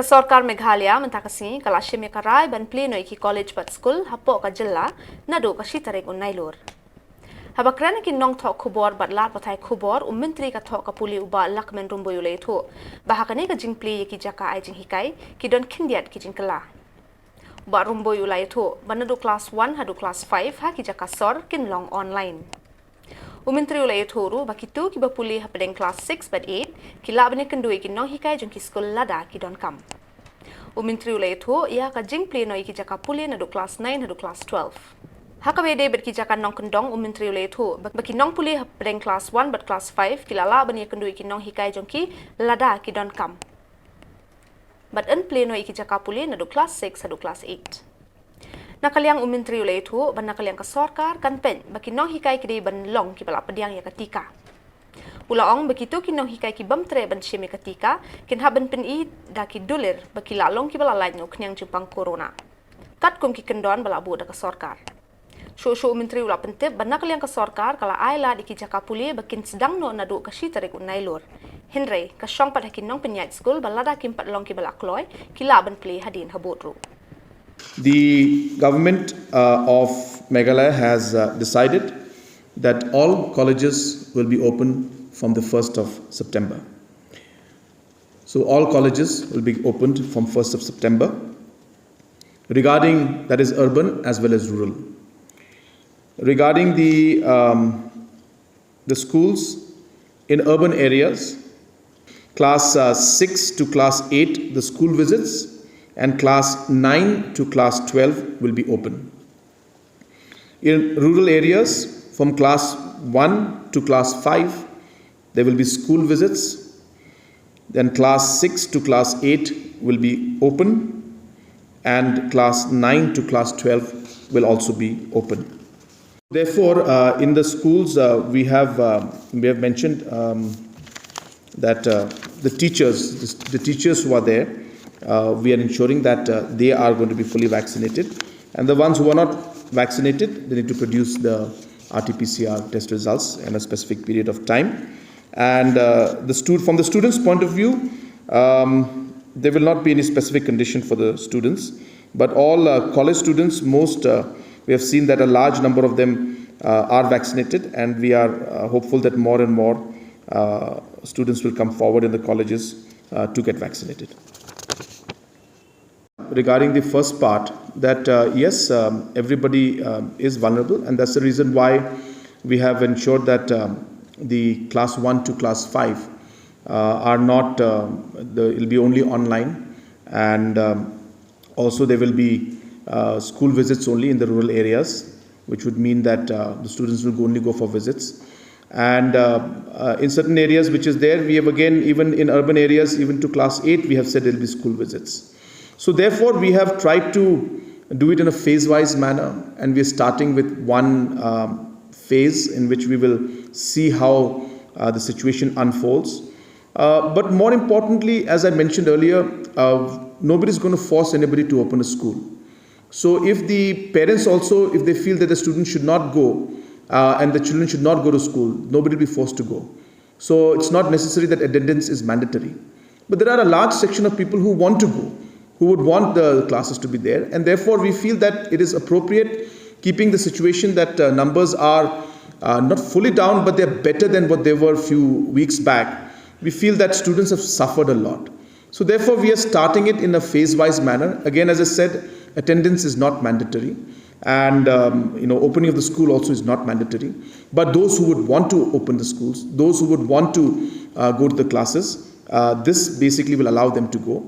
Kasorkar Meghalaya mentakasi kala shim karai ban pleno iki college bat school hapo ka jilla nado ka shitarik unailur. Habakran ki nong thok khubor bat lat pathai khubor mentri ka thok ka puli uba lakmen rumbo yule tho bahakane ka jingpli ki jaka ai jing hikai ki don kindiat ki jingkala. Ba rumbo yule tho banado class 1 hadu class 5 ha ki jaka sor kinlong online. Mentri ulai thoru bakitu ki bapuli hapedeng class 6 but 8 ki labne kendui ki nonghikai jong ki school lada ki don kam. Mentri ulai tho ia ka jingpli no ki jaka puli na do class 9 hadu class 12. Hakabe de bet ki jaka nong kendong mentri ulai tho baki nong puli hapedeng class 1 but class 5 ki lala bani kendui ki nonghikai jong ki lada ki don kam. But en pleno ki jaka puli na do class 6 hadu class 8. Nakaliang mentri ulai thu ban nakaliang ka sarkar kan pen baki nonghikai ki ban long ki bala pediang ya tika. Ulaong begitu ki nonghikai ki bam treh ban shim ka tika kin haban pen I da ki dulir baki la long ki bala lait no knyang jupang corona. Tat kum ki kendon bala bu da ka sarkar. Shu mentri ula pentep ban nakaliang ka sarkar kala ai la di ki jaka puli bakin sedang no nadu ka shitarik unailur. Henry ka shong pat hakin nong penyait school balada kim pat long ki bala kloy ki la ban play hadin habotru. The government of Meghalaya has decided that all colleges will be open from the 1st of September. So all colleges will be opened from 1st of September regarding that is urban as well as rural. Regarding the schools in urban areas, class 6 to class 8, the school visits and class 9 to class 12 will be open. In rural areas, from class 1 to class 5, there will be school visits. Then class 6 to class 8 will be open, and class 9 to class 12 will also be open. Therefore, in the schools, we have mentioned that the teachers who are there, we are ensuring that they are going to be fully vaccinated, and the ones who are not vaccinated, they need to produce the RT-PCR test results in a specific period of time. And from the students' point of view, there will not be any specific condition for the students, but all college students, we have seen that a large number of them are vaccinated, and we are hopeful that more and more students will come forward in the colleges to get vaccinated. Regarding the first part, that yes, everybody is vulnerable, and that's the reason why we have ensured that the class 1 to class 5 are not, it will be only online, and also there will be school visits only in the rural areas, which would mean that the students will only go for visits. And in certain areas which is there, we have again, even in urban areas, even to class 8, we have said there will be school visits. So therefore, we have tried to do it in a phase-wise manner, and we are starting with one phase in which we will see how the situation unfolds. But more importantly, as I mentioned earlier, nobody is going to force anybody to open a school. So if the parents also, if they feel that the students should not go and the children should not go to school, nobody will be forced to go. So it's not necessary that attendance is mandatory. But there are a large section of people who want to go, who would want the classes to be there, and therefore we feel that it is appropriate, keeping the situation that numbers are not fully down, but they're better than what they were a few weeks back. We feel that students have suffered a lot. So therefore we are starting it in a phase-wise manner. Again, as I said, attendance is not mandatory, and opening of the school also is not mandatory. But those who would want to open the schools, those who would want to go to the classes, this basically will allow them to go.